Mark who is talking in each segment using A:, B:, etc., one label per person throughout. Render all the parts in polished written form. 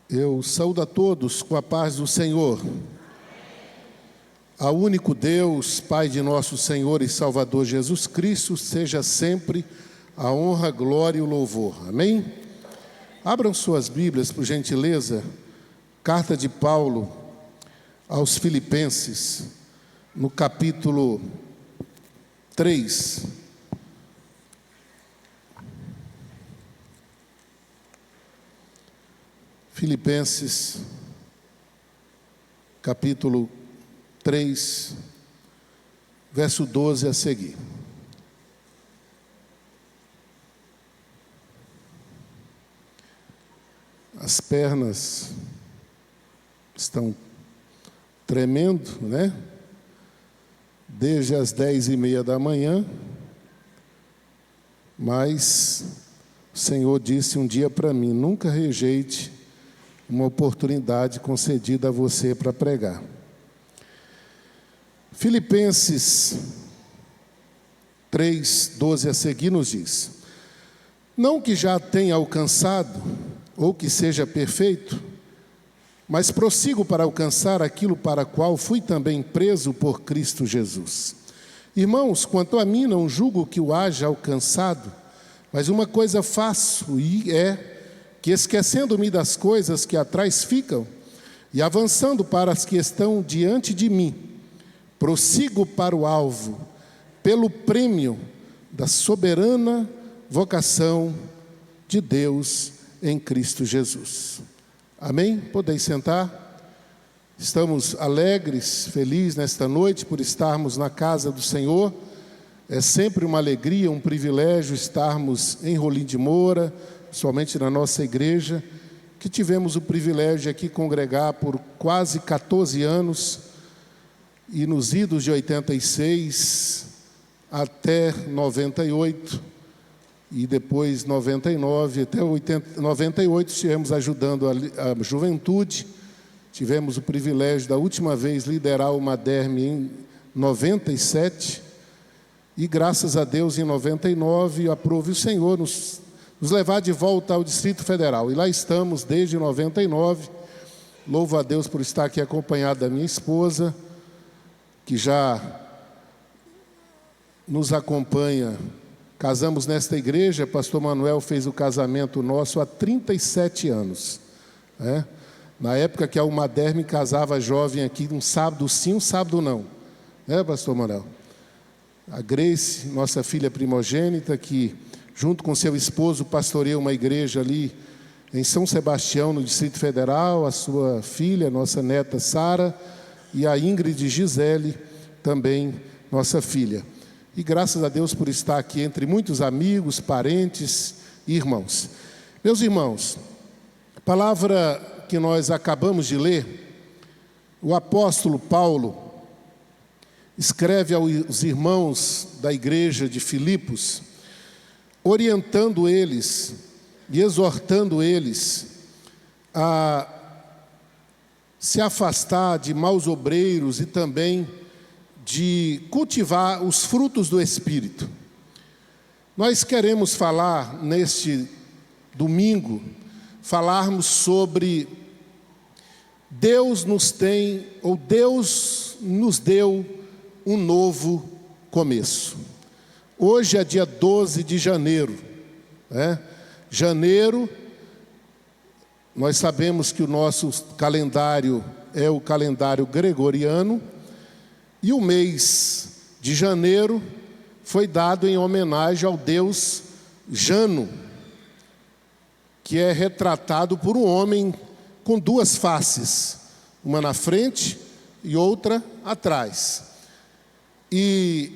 A: Eu saúdo a todos com a paz do Senhor. Ao único Deus, Pai de nosso Senhor e Salvador Jesus Cristo, seja sempre a honra, a glória e o louvor. Amém? Abram suas Bíblias, por gentileza. Carta de Paulo aos Filipenses, no capítulo 3. Filipenses, capítulo 3, verso 12 a seguir. As pernas estão tremendo, né? Desde as 10:30 da manhã, mas o Senhor disse um dia para mim: nunca rejeite uma oportunidade concedida a você para pregar. Filipenses 3, 12 a seguir nos diz: não que já tenha alcançado, ou que seja perfeito, mas prossigo para alcançar aquilo para o qual fui também preso por Cristo Jesus. Irmãos, quanto a mim, não julgo que o haja alcançado, mas uma coisa faço, e é que, esquecendo-me das coisas que atrás ficam, e avançando para as que estão diante de mim, prossigo para o alvo, pelo prêmio da soberana vocação de Deus em Cristo Jesus. Amém? Podeis sentar. Estamos alegres, felizes nesta noite por estarmos na casa do Senhor. É sempre uma alegria, um privilégio estarmos em Rolim de Moura, somente na nossa igreja, que tivemos o privilégio de aqui congregar por quase 14 anos, e nos idos de 86 até 98, e depois 99, até 98 estivemos ajudando a juventude. Tivemos o privilégio da última vez liderar o Maderme em 97, e graças a Deus em 99 aprove o Senhor nos levar de volta ao Distrito Federal. E lá estamos desde 99. Louvo a Deus por estar aqui acompanhado da minha esposa, que já nos acompanha. Casamos nesta igreja, pastor Manuel fez o casamento nosso há 37 anos. Né? Na época que a Umaderme casava jovem aqui, um sábado sim, um sábado não. Né, pastor Manuel? A Grace, nossa filha primogênita, que junto com seu esposo pastoreia uma igreja ali em São Sebastião, no Distrito Federal, a sua filha, nossa neta Sara, e a Ingrid Gisele, também nossa filha. E graças a Deus por estar aqui entre muitos amigos, parentes e irmãos. Meus irmãos, a palavra que nós acabamos de ler, o apóstolo Paulo escreve aos irmãos da igreja de Filipos, orientando eles e exortando eles a se afastar de maus obreiros e também de cultivar os frutos do Espírito. Nós queremos falar neste domingo, falarmos sobre Deus nos deu um novo começo. Hoje é dia 12 de janeiro. Né? Janeiro, nós sabemos que o nosso calendário é o calendário gregoriano, e o mês de janeiro foi dado em homenagem ao deus Jano, que é retratado por um homem com duas faces, uma na frente e outra atrás. E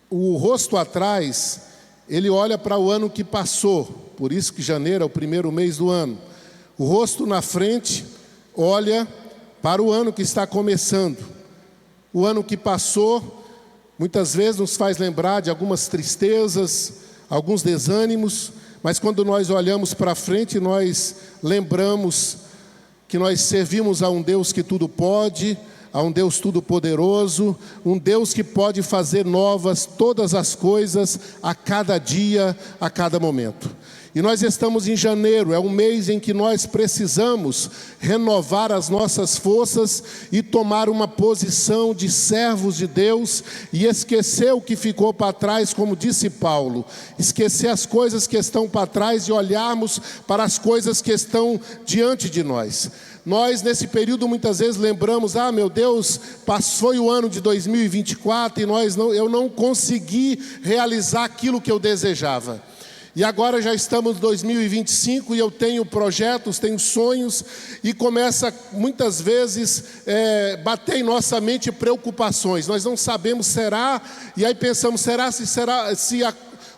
A: o rosto atrás, ele olha para o ano que passou, por isso que janeiro é o primeiro mês do ano. O rosto na frente olha para o ano que está começando. O ano que passou, muitas vezes nos faz lembrar de algumas tristezas, alguns desânimos, mas quando nós olhamos para frente, nós lembramos que nós servimos a um Deus que tudo pode, a um Deus todo-poderoso, um Deus que pode fazer novas todas as coisas a cada dia, a cada momento. E nós estamos em janeiro, é um mês em que nós precisamos renovar as nossas forças e tomar uma posição de servos de Deus e esquecer o que ficou para trás, como disse Paulo. Esquecer as coisas que estão para trás e olharmos para as coisas que estão diante de nós. Nós, nesse período, muitas vezes lembramos, meu Deus, foi o ano de 2024 e eu não consegui realizar aquilo que eu desejava. E agora já estamos em 2025 e eu tenho projetos, tenho sonhos, e começa muitas vezes bater em nossa mente preocupações. Nós não sabemos, e aí pensamos,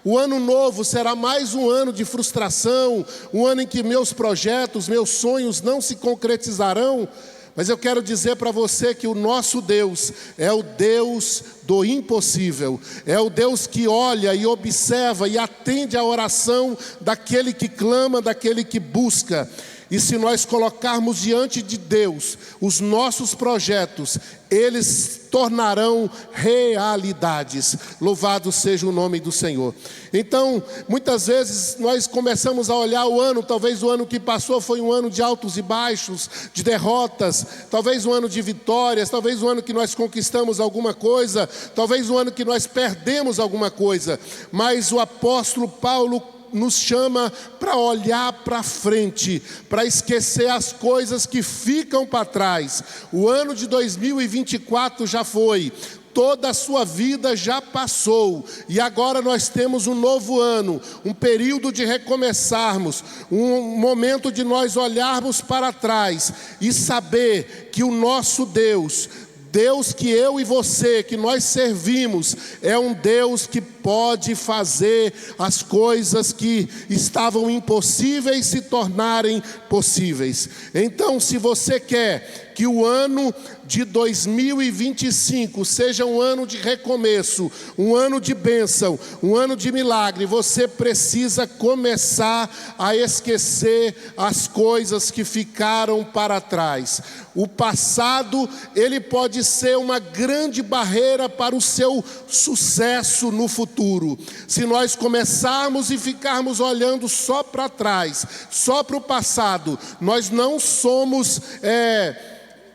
A: o ano novo será mais um ano de frustração, um ano em que meus projetos, meus sonhos não se concretizarão. Mas eu quero dizer para você que o nosso Deus é o Deus do impossível. É o Deus que olha e observa e atende a oração daquele que clama, daquele que busca. E se nós colocarmos diante de Deus os nossos projetos, eles tornarão realidades. Louvado seja o nome do Senhor. Então, muitas vezes nós começamos a olhar o ano, talvez o ano que passou foi um ano de altos e baixos, de derrotas, talvez um ano de vitórias, talvez um ano que nós conquistamos alguma coisa, talvez um ano que nós perdemos alguma coisa. Mas o apóstolo Paulo nos chama para olhar para frente, para esquecer as coisas que ficam para trás. O ano de 2024 já foi, toda a sua vida já passou, e agora nós temos um novo ano, um período de recomeçarmos, um momento de nós olharmos para trás e saber que o nosso Deus que eu e você, que nós servimos, é um Deus que pode fazer as coisas que estavam impossíveis se tornarem possíveis. Então, se você quer que o ano de 2025 seja um ano de recomeço, um ano de bênção, um ano de milagre, você precisa começar a esquecer as coisas que ficaram para trás. O passado, ele pode ser uma grande barreira para o seu sucesso no futuro. Se nós começarmos e ficarmos olhando só para trás, só para o passado, nós não somos...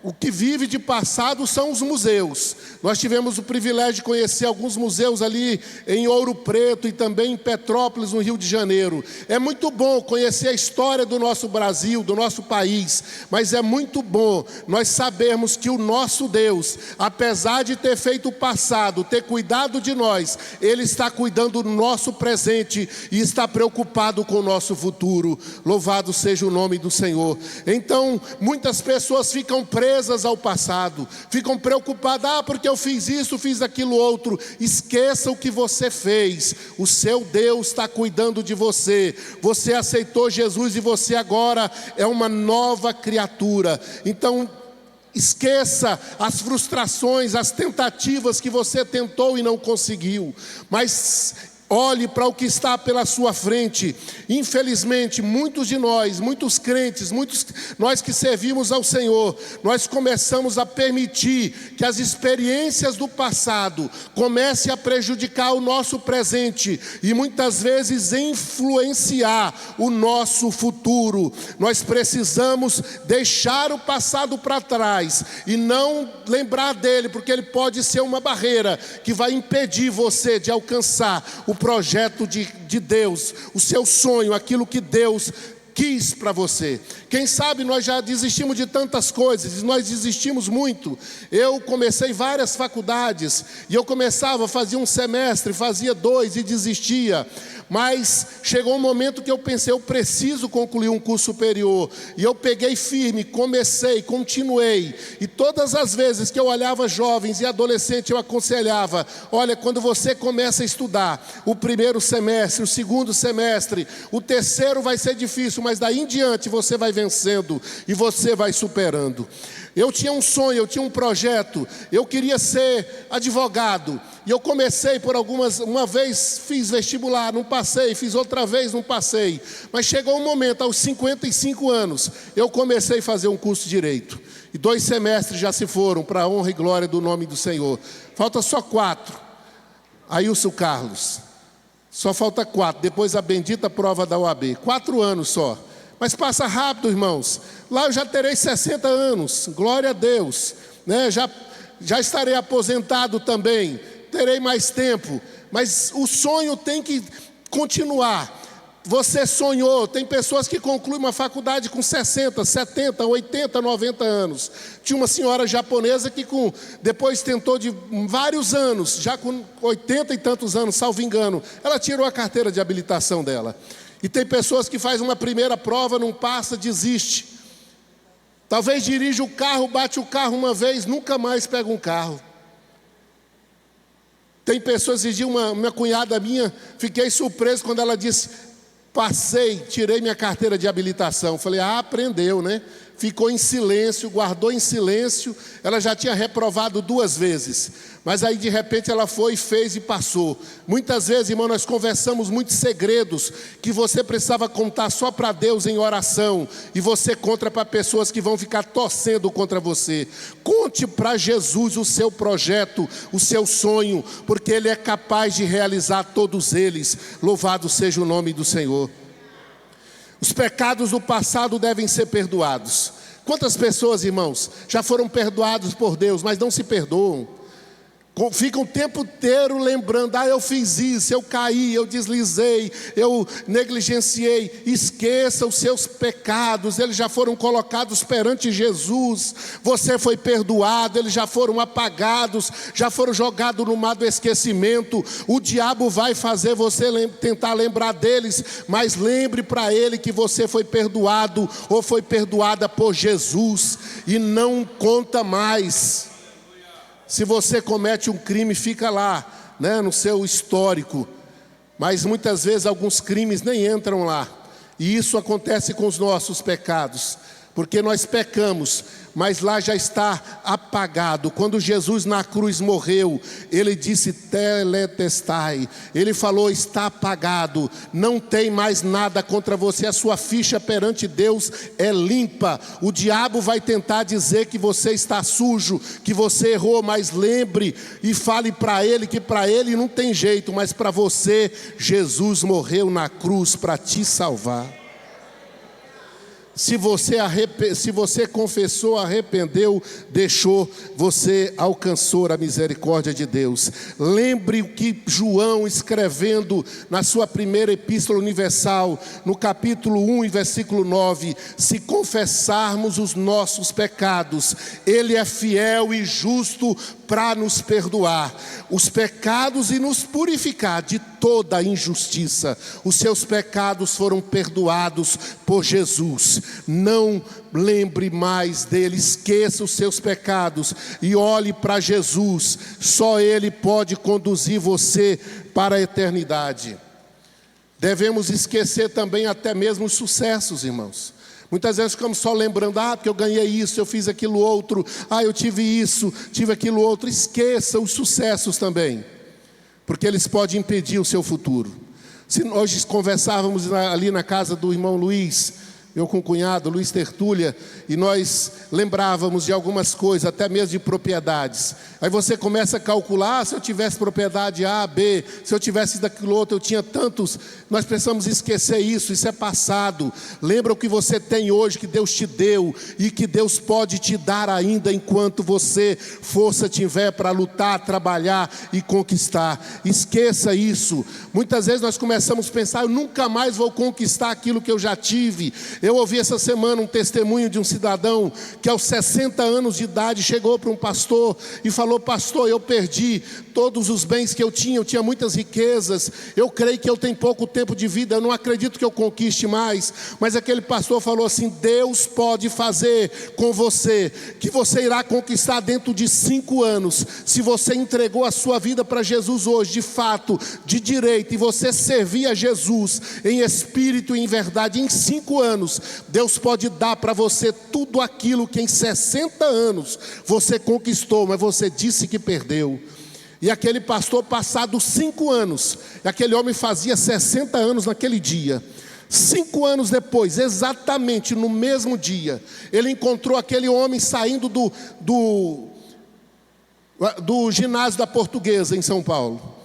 A: O que vive de passado são os museus. Nós tivemos o privilégio de conhecer alguns museus ali em Ouro Preto e também em Petrópolis, no Rio de Janeiro. É muito bom conhecer a história do nosso Brasil, do nosso país, mas é muito bom nós sabermos que o nosso Deus, apesar de ter feito o passado, ter cuidado de nós, Ele está cuidando do nosso presente e está preocupado com o nosso futuro. Louvado seja o nome do Senhor. Então, muitas pessoas ficam presas ao passado, ficam preocupadas, porque eu fiz isso, fiz aquilo outro. Esqueça o que você fez. O seu Deus está cuidando de você. Você aceitou Jesus e você agora é uma nova criatura. Então, esqueça as frustrações, as tentativas que você tentou e não conseguiu, mas olhe para o que está pela sua frente. Infelizmente, muitos de nós, muitos crentes, nós que servimos ao Senhor, nós começamos a permitir que as experiências do passado comecem a prejudicar o nosso presente e muitas vezes influenciar o nosso futuro. Nós precisamos deixar o passado para trás e não lembrar dele, porque ele pode ser uma barreira que vai impedir você de alcançar o projeto de Deus, o seu sonho, aquilo que Deus quis para você. Quem sabe nós já desistimos de tantas coisas, nós desistimos muito. Eu comecei várias faculdades, e eu fazia um semestre, fazia 2 e desistia. Mas chegou um momento que eu pensei, eu preciso concluir um curso superior. E eu peguei firme, comecei, continuei. E todas as vezes que eu olhava jovens e adolescentes, eu aconselhava: olha, quando você começa a estudar, o primeiro semestre, o segundo semestre, o terceiro vai ser difícil, mas daí em diante você vai vencendo e você vai superando. Eu tinha um sonho, eu tinha um projeto, eu queria ser advogado. E eu comecei uma vez fiz vestibular, não passei, fiz outra vez, não passei. Mas chegou um momento, aos 55 anos, eu comecei a fazer um curso de Direito. E 2 semestres já se foram, para a honra e glória do nome do Senhor. Falta só 4. Ailson Carlos, Só falta 4, depois a bendita prova da OAB. 4 anos só. Mas passa rápido, irmãos. Lá eu já terei 60 anos, glória a Deus, né? Já estarei aposentado também, terei mais tempo. Mas o sonho tem que continuar. Você sonhou, tem pessoas que concluem uma faculdade com 60, 70, 80, 90 anos. Tinha uma senhora japonesa que depois tentou de vários anos, já com 80 e tantos anos, salvo engano, ela tirou a carteira de habilitação dela. E tem pessoas que fazem uma primeira prova, não passa, desiste. Talvez dirija o carro, bate o carro uma vez, nunca mais pega um carro. Tem pessoas, uma cunhada minha, fiquei surpreso quando ela disse: passei, tirei minha carteira de habilitação. Falei, aprendeu, né? Ficou em silêncio, guardou em silêncio. Ela já tinha reprovado 2 vezes. Mas aí de repente ela foi, fez e passou. Muitas vezes, irmão, nós conversamos muitos segredos que você precisava contar só para Deus em oração. E você conta para pessoas que vão ficar torcendo contra você. Conte para Jesus o seu projeto, o seu sonho, porque Ele é capaz de realizar todos eles. Louvado seja o nome do Senhor. Os pecados do passado devem ser perdoados. Quantas pessoas, irmãos, já foram perdoados por Deus, mas não se perdoam? Ficam o tempo inteiro lembrando: eu fiz isso, eu caí, eu deslizei, eu negligenciei. Esqueça os seus pecados, eles já foram colocados perante Jesus. Você foi perdoado, eles já foram apagados, já foram jogados no mar do esquecimento. O diabo vai fazer você tentar lembrar deles, mas lembre para ele que você foi perdoado ou foi perdoada por Jesus, e não conta mais. Se você comete um crime, fica lá, né, no seu histórico. Mas muitas vezes alguns crimes nem entram lá. E isso acontece com os nossos pecados. Porque nós pecamos, mas lá já está apagado. Quando Jesus na cruz morreu, Ele disse tetelestai. Ele falou: está apagado, não tem mais nada contra você. A sua ficha perante Deus é limpa. O diabo vai tentar dizer que você está sujo, que você errou, mas lembre e fale para ele que para ele não tem jeito, mas para você Jesus morreu na cruz para te salvar. Se você confessou, arrependeu, deixou, você alcançou a misericórdia de Deus. Lembre o que João, escrevendo na sua primeira epístola universal, no capítulo 1 e versículo 9: se confessarmos os nossos pecados, Ele é fiel e justo para nos perdoar os pecados e nos purificar de toda injustiça. Os seus pecados foram perdoados por Jesus. Não lembre mais dele, esqueça os seus pecados e olhe para Jesus. Só Ele pode conduzir você para a eternidade. Devemos esquecer também até mesmo os sucessos, irmãos. Muitas vezes ficamos só lembrando: porque eu ganhei isso, eu fiz aquilo outro, eu tive isso, tive aquilo outro. Esqueça os sucessos também, porque eles podem impedir o seu futuro. Se hoje conversávamos ali na casa do irmão Luiz, eu com o cunhado, Luiz Tertúlia, e nós lembrávamos de algumas coisas, até mesmo de propriedades. Aí você começa a calcular: se eu tivesse propriedade A, B, se eu tivesse daquilo outro, eu tinha tantos. Nós precisamos esquecer isso, isso é passado. Lembra o que você tem hoje, que Deus te deu, e que Deus pode te dar ainda, enquanto você força tiver para lutar, trabalhar e conquistar. Esqueça isso. Muitas vezes nós começamos a pensar: eu nunca mais vou conquistar aquilo que eu já tive. Eu ouvi essa semana um testemunho de um cidadão que aos 60 anos de idade chegou para um pastor e falou: pastor, eu perdi todos os bens que eu tinha muitas riquezas, eu creio que eu tenho pouco tempo de vida, eu não acredito que eu conquiste mais. Mas aquele pastor falou assim: Deus pode fazer com você, que você irá conquistar dentro de 5 anos, se você entregou a sua vida para Jesus hoje, de fato, de direito, e você servir a Jesus em espírito e em verdade. Em 5 anos, Deus pode dar para você tudo aquilo que em 60 anos você conquistou, mas você disse que perdeu. E aquele pastor, passados 5 anos, aquele homem fazia 60 anos naquele dia. 5 anos depois, exatamente no mesmo dia, ele encontrou aquele homem saindo do ginásio da Portuguesa em São Paulo.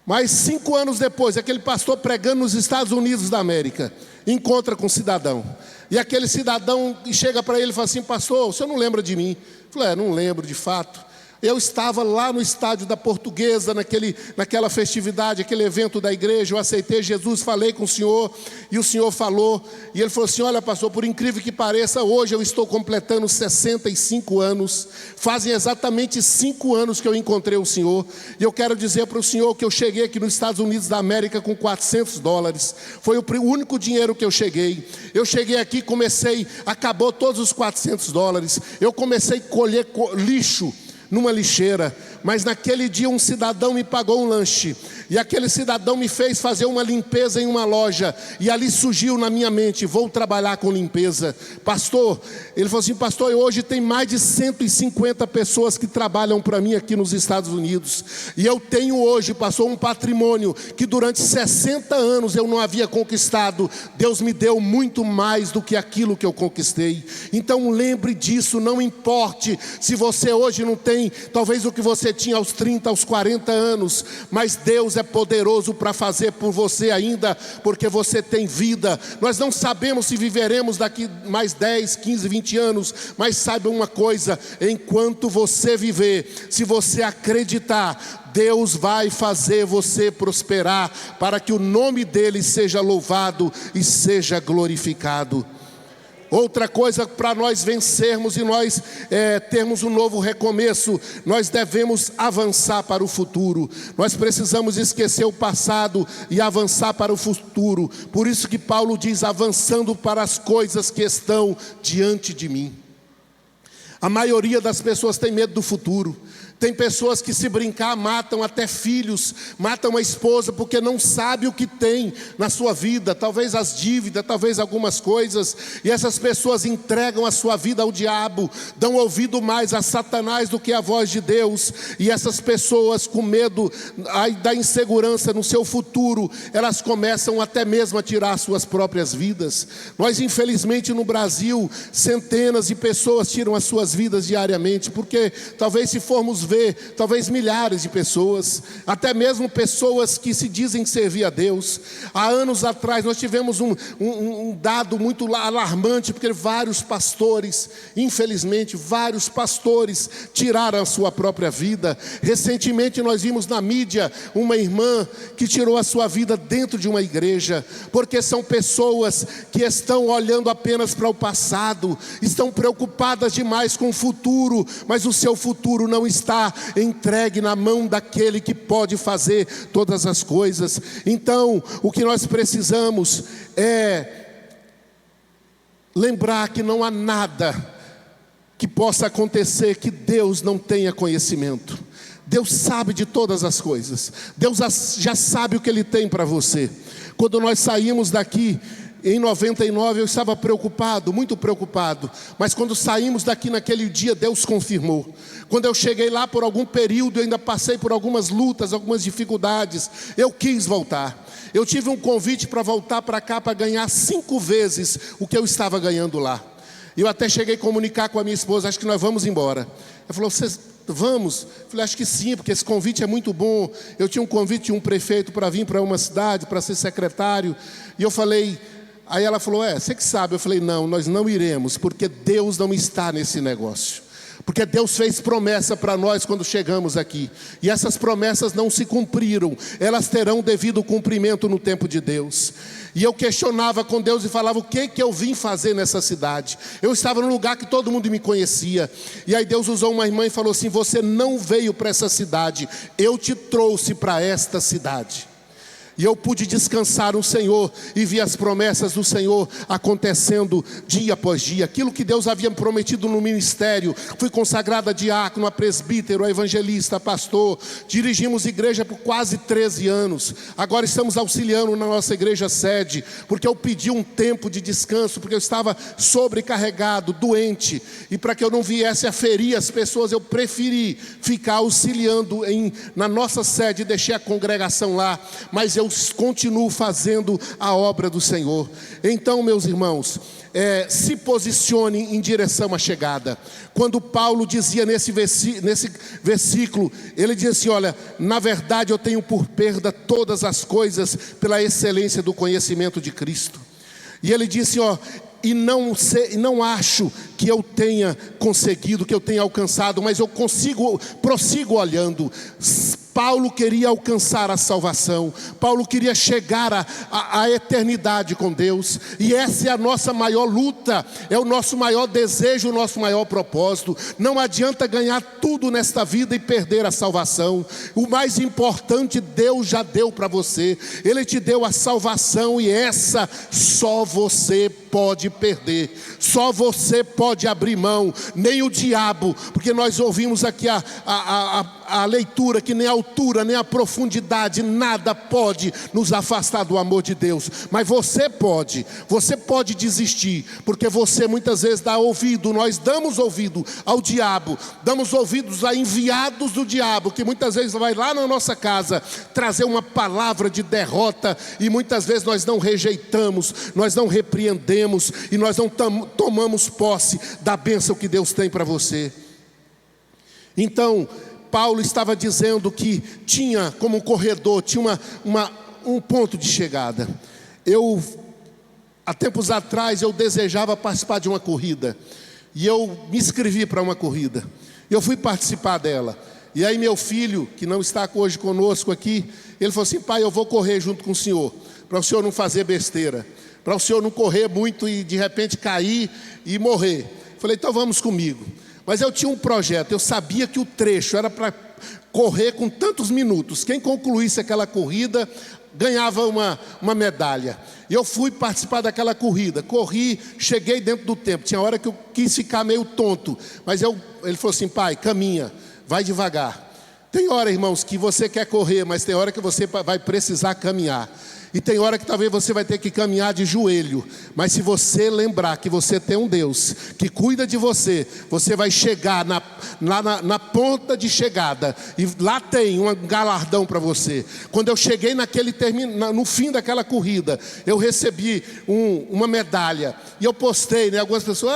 A: Mas 5 anos depois, aquele pastor pregando nos Estados Unidos da América, encontra com um cidadão. E aquele cidadão chega para ele e fala assim: pastor, o senhor não lembra de mim? Ele falou: não lembro de fato. Eu estava lá no estádio da Portuguesa, naquela festividade, aquele evento da igreja. Eu aceitei Jesus, falei com o senhor, e o senhor falou. E ele falou assim: olha, pastor, por incrível que pareça, hoje eu estou completando 65 anos. Fazem exatamente 5 anos que eu encontrei o senhor. E eu quero dizer para o senhor que eu cheguei aqui nos Estados Unidos da América com $400. Foi o único dinheiro que eu cheguei. Eu cheguei aqui, acabou todos os $400. Eu comecei a colher lixo numa lixeira, mas naquele dia um cidadão me pagou um lanche, e aquele cidadão me fez fazer uma limpeza em uma loja, e ali surgiu na minha mente: vou trabalhar com limpeza. Pastor, ele falou assim: pastor, hoje tem mais de 150 pessoas que trabalham para mim aqui nos Estados Unidos, e eu tenho hoje, pastor, um patrimônio que durante 60 anos eu não havia conquistado. Deus me deu muito mais do que aquilo que eu conquistei. Então lembre disso, não importe se você hoje não tem talvez o que você tinha aos 30, aos 40 anos, mas Deus é poderoso para fazer por você ainda, porque você tem vida. Nós não sabemos se viveremos daqui mais 10, 15, 20 anos, mas saiba uma coisa: enquanto você viver, se você acreditar, Deus vai fazer você prosperar, para que o nome dele seja louvado e seja glorificado. Outra coisa, para nós vencermos e nós termos um novo recomeço, nós devemos avançar para o futuro. Nós precisamos esquecer o passado e avançar para o futuro. Por isso que Paulo diz: avançando para as coisas que estão diante de mim. A maioria das pessoas tem medo do futuro. Tem pessoas que, se brincar, matam até filhos, matam a esposa, porque não sabe o que tem na sua vida, talvez as dívidas, talvez algumas coisas, e essas pessoas entregam a sua vida ao diabo, dão ouvido mais a Satanás do que a voz de Deus. E essas pessoas, com medo da insegurança no seu futuro, elas começam até mesmo a tirar suas próprias vidas. Nós, infelizmente, no Brasil, centenas de pessoas tiram as suas vidas diariamente, porque talvez, se formos ver, talvez milhares de pessoas, até mesmo pessoas que se dizem servir a Deus. Há anos atrás nós tivemos um dado muito alarmante, porque vários pastores, infelizmente, vários pastores tiraram a sua própria vida. Recentemente nós vimos na mídia uma irmã que tirou a sua vida dentro de uma igreja, porque são pessoas que estão olhando apenas para o passado, estão preocupadas demais com o futuro, mas o seu futuro não está entregue na mão daquele que pode fazer todas as coisas. Então, o que nós precisamos é lembrar que não há nada que possa acontecer que Deus não tenha conhecimento. Deus sabe de todas as coisas. Deus já sabe o que Ele tem para você. Quando nós saímos daqui em 99, eu estava preocupado, muito preocupado. Mas quando saímos daqui naquele dia, Deus confirmou. Quando eu cheguei lá, por algum período, eu ainda passei por algumas lutas, algumas dificuldades. Eu quis voltar. Eu tive um convite para voltar para cá, para ganhar 5 vezes o que eu estava ganhando lá. Eu até cheguei a comunicar com a minha esposa: acho que nós vamos embora. Ela falou: vocês vamos? Eu falei: acho que sim, porque esse convite é muito bom. Eu tinha um convite de um prefeito para vir para uma cidade, para ser secretário. E eu falei... Aí ela falou: você que sabe. Eu falei: não, nós não iremos, porque Deus não está nesse negócio. Porque Deus fez promessa para nós quando chegamos aqui, e essas promessas não se cumpriram. Elas terão devido cumprimento no tempo de Deus. E eu questionava com Deus e falava: o que eu vim fazer nessa cidade? Eu estava num lugar que todo mundo me conhecia. E aí Deus usou uma irmã e falou assim: você não veio para essa cidade, eu te trouxe para esta cidade. E eu pude descansar no Senhor e vi as promessas do Senhor acontecendo dia após dia. Aquilo que Deus havia prometido no ministério. Fui consagrado a diácono, a presbítero, a evangelista, a pastor. Dirigimos igreja por quase 13 anos. Agora estamos auxiliando na nossa igreja sede, porque eu pedi um tempo de descanso, porque eu estava sobrecarregado, doente. E para que eu não viesse a ferir as pessoas, eu preferi ficar auxiliando na nossa sede e deixei a congregação lá. Mas eu eu continuo fazendo a obra do Senhor. Então, meus irmãos, se posicione em direção à chegada. Quando Paulo dizia nesse versículo, ele dizia assim: olha, na verdade eu tenho por perda todas as coisas pela excelência do conhecimento de Cristo. E ele disse, e não acho que eu tenha conseguido, que eu tenha alcançado, mas eu prossigo olhando. Paulo queria alcançar a salvação, Paulo queria chegar à eternidade com Deus, e essa é a nossa maior luta, é o nosso maior desejo, o nosso maior propósito. Não adianta ganhar tudo nesta vida e perder a salvação. O mais importante Deus já deu para você, Ele te deu a salvação, e essa só você pode perder, só você pode abrir mão, nem o diabo, porque nós ouvimos aqui a leitura, que nem a altura, nem a profundidade, nada pode nos afastar do amor de Deus. Mas você pode desistir, porque você muitas vezes dá ouvido, nós damos ouvido ao diabo, damos ouvidos a enviados do diabo, que muitas vezes vai lá na nossa casa trazer uma palavra de derrota, e muitas vezes nós não rejeitamos, nós não repreendemos, e nós não tomamos posse da bênção que Deus tem para você. Então, Paulo estava dizendo que tinha como um corredor, tinha um ponto de chegada. Há tempos atrás, eu desejava participar de uma corrida, e eu me inscrevi para uma corrida, eu fui participar dela. E aí meu filho, que não está hoje conosco aqui, ele falou assim: pai, eu vou correr junto com o senhor, para o senhor não fazer besteira, para o senhor não correr muito e de repente cair e morrer. Falei, então vamos comigo. Mas eu tinha um projeto, eu sabia que o trecho era para correr com tantos minutos. Quem concluísse aquela corrida ganhava uma medalha. E eu fui participar daquela corrida, corri, cheguei dentro do tempo. Tinha hora que eu quis ficar meio tonto, mas ele falou assim: pai, caminha, vai devagar. Tem hora, irmãos, que você quer correr, mas tem hora que você vai precisar caminhar. E tem hora que talvez você vai ter que caminhar de joelho, mas se você lembrar que você tem um Deus que cuida de você, você vai chegar na ponta de chegada, e lá tem um galardão para você. Quando eu cheguei no fim daquela corrida, eu recebi uma medalha, e eu postei, né? Algumas pessoas,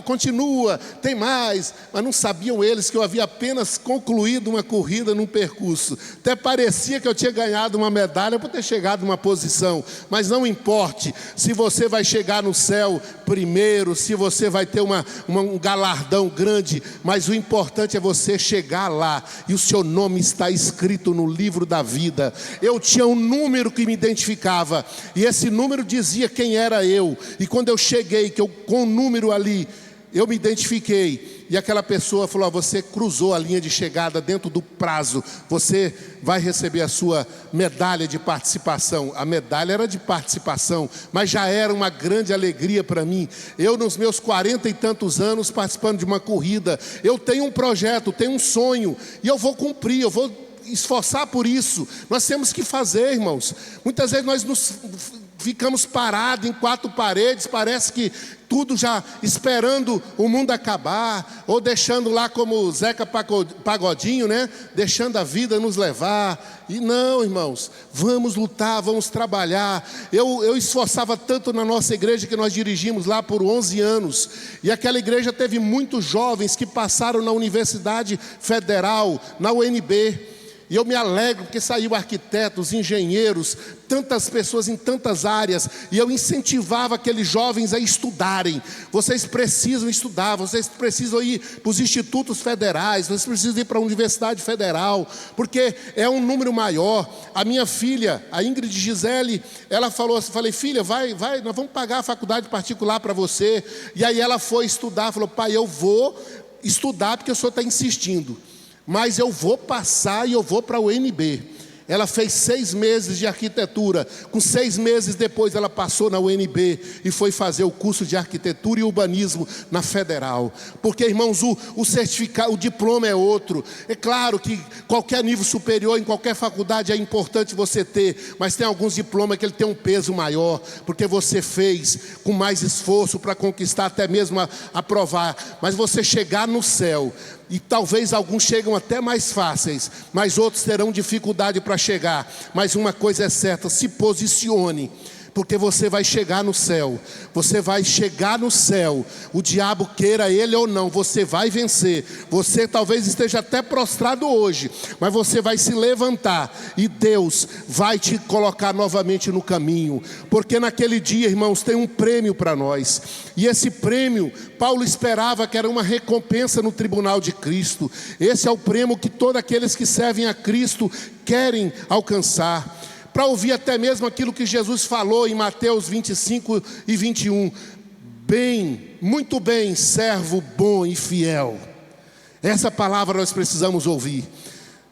A: continua, tem mais, mas não sabiam eles que eu havia apenas concluído uma corrida num percurso. Até parecia que eu tinha ganhado uma medalha por ter chegado numa posição. Mas não importe se você vai chegar no céu primeiro, se você vai ter um galardão grande, mas o importante é você chegar lá, e o seu nome está escrito no livro da vida. Eu tinha um número que me identificava, e esse número dizia quem era eu, e quando eu cheguei, com o número ali, eu me identifiquei, e aquela pessoa falou: você cruzou a linha de chegada dentro do prazo, você vai receber a sua medalha de participação. A medalha era de participação, mas já era uma grande alegria para mim. Eu, nos meus 40 e tantos anos, participando de uma corrida, eu tenho um projeto, tenho um sonho, e eu vou cumprir, eu vou esforçar por isso. Nós temos que fazer, irmãos. Muitas vezes nós ficamos parados em quatro paredes, parece que tudo já esperando o mundo acabar, ou deixando lá como Zeca Pagodinho, né? Deixando a vida nos levar. E não, irmãos, vamos lutar, vamos trabalhar. Eu esforçava tanto na nossa igreja, que nós dirigimos lá por 11 anos, e aquela igreja teve muitos jovens que passaram na Universidade Federal, na UNB. E eu me alegro porque saiu arquitetos, engenheiros, tantas pessoas em tantas áreas, e eu incentivava aqueles jovens a estudarem. Vocês precisam estudar, vocês precisam ir para os institutos federais, vocês precisam ir para a Universidade Federal, porque é um número maior. A minha filha, a Ingrid Gisele, ela falou assim, falei: filha, vai, nós vamos pagar a faculdade particular para você. E aí ela foi estudar, falou: pai, eu vou estudar porque o senhor está insistindo, mas eu vou passar e eu vou para a UNB. Ela fez 6 meses de arquitetura. Com 6 meses depois ela passou na UNB e foi fazer o curso de arquitetura e urbanismo na Federal. Porque, irmãos, o certificado, o diploma é outro. É claro que qualquer nível superior, em qualquer faculdade, é importante você ter, mas tem alguns diplomas que ele tem um peso maior, porque você fez com mais esforço para conquistar, até mesmo aprovar. Mas você chegar no céu E talvez alguns chegam até mais fáceis, mas outros terão dificuldade para chegar. Mas uma coisa é certa, se posicione, porque você vai chegar no céu. Você vai chegar no céu. O diabo queira ele ou não, você vai vencer. Você talvez esteja até prostrado hoje, mas você vai se levantar e Deus vai te colocar novamente no caminho. Porque naquele dia, irmãos, tem um prêmio para nós. E esse prêmio, Paulo esperava que era uma recompensa no tribunal de Cristo. Esse é o prêmio que todos aqueles que servem a Cristo querem alcançar. Para ouvir até mesmo aquilo que Jesus falou em Mateus 25 e 21. Bem, muito bem, servo bom e fiel. Essa palavra nós precisamos ouvir.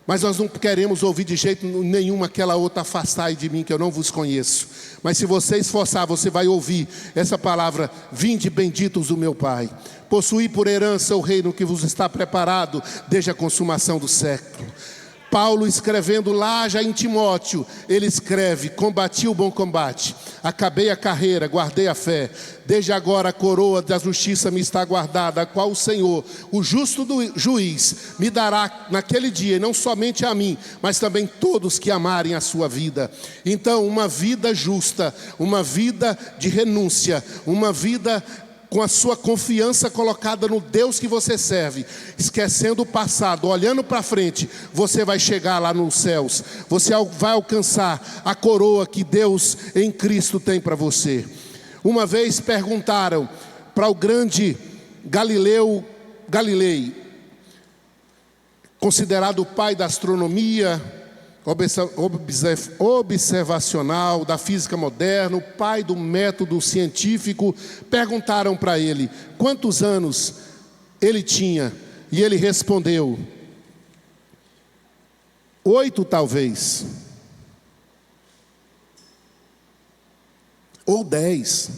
A: Mas nós não queremos ouvir de jeito nenhum aquela outra, afastai de mim que eu não vos conheço. Mas se você esforçar, você vai ouvir essa palavra: vinde benditos do meu Pai, possuí por herança o reino que vos está preparado desde a consumação do século. Paulo, escrevendo lá já em Timóteo, ele escreve: combati o bom combate, acabei a carreira, guardei a fé. Desde agora a coroa da justiça me está guardada, a qual o Senhor, o justo juiz, me dará naquele dia, e não somente a mim, mas também todos que amarem a sua vida. Então, uma vida justa, uma vida de renúncia, uma vida com a sua confiança colocada no Deus que você serve, esquecendo o passado, olhando para frente, você vai chegar lá nos céus. Você vai alcançar a coroa que Deus em Cristo tem para você. Uma vez perguntaram para o grande Galilei, considerado o pai da astronomia observacional, da física moderna, o pai do método científico, perguntaram para ele quantos anos ele tinha, e ele respondeu: 8 talvez, ou 10,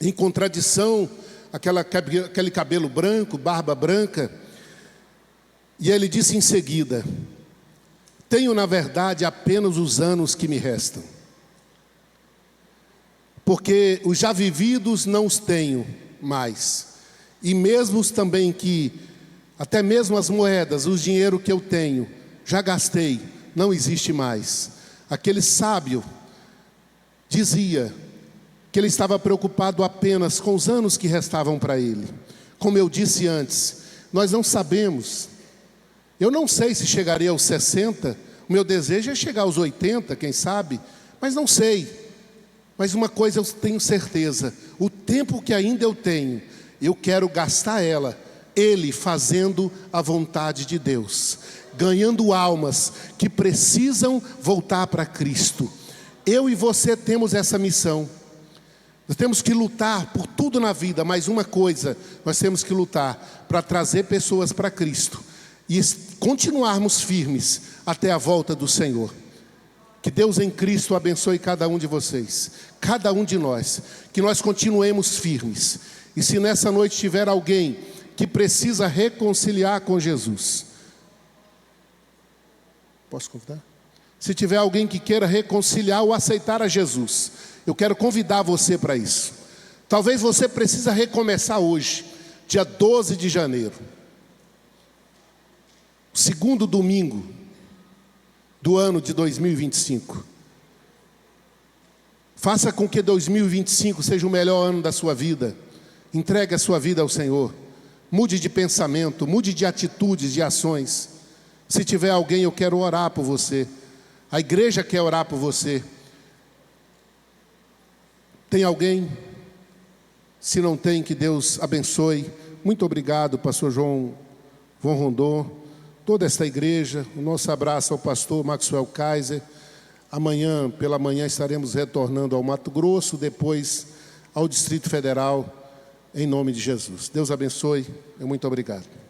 A: em contradição, aquele cabelo branco, barba branca. E ele disse em seguida: tenho na verdade apenas os anos que me restam, porque os já vividos não os tenho mais, e mesmo os também que, até mesmo as moedas, o dinheiro que eu tenho, já gastei, não existe mais. Aquele sábio dizia que ele estava preocupado apenas com os anos que restavam para ele. Como eu disse antes, nós não sabemos. Eu não sei se chegarei aos 60, o meu desejo é chegar aos 80, quem sabe, mas não sei. Mas uma coisa eu tenho certeza: o tempo que ainda eu tenho, eu quero gastar ele fazendo a vontade de Deus, ganhando almas que precisam voltar para Cristo. Eu e você temos essa missão. Nós temos que lutar por tudo na vida, mas uma coisa, nós temos que lutar para trazer pessoas para Cristo e continuarmos firmes até a volta do Senhor. Que Deus em Cristo abençoe cada um de vocês, cada um de nós, que nós continuemos firmes. E se nessa noite tiver alguém que precisa reconciliar com Jesus, posso convidar? Se tiver alguém que queira reconciliar ou aceitar a Jesus, eu quero convidar você para isso. Talvez você precise recomeçar hoje, dia 12 de janeiro, segundo domingo do ano de 2025. Faça com que 2025 seja o melhor ano da sua vida. Entregue a sua vida ao Senhor. Mude de pensamento, mude de atitudes, de ações. Se tiver alguém, eu quero orar por você. A igreja quer orar por você. Tem alguém? Se não tem, que Deus abençoe. Muito obrigado, pastor João Rondon, toda esta igreja. O nosso abraço ao pastor Maxwell Kaiser. Amanhã, pela manhã, estaremos retornando ao Mato Grosso, depois ao Distrito Federal, em nome de Jesus. Deus abençoe e muito obrigado.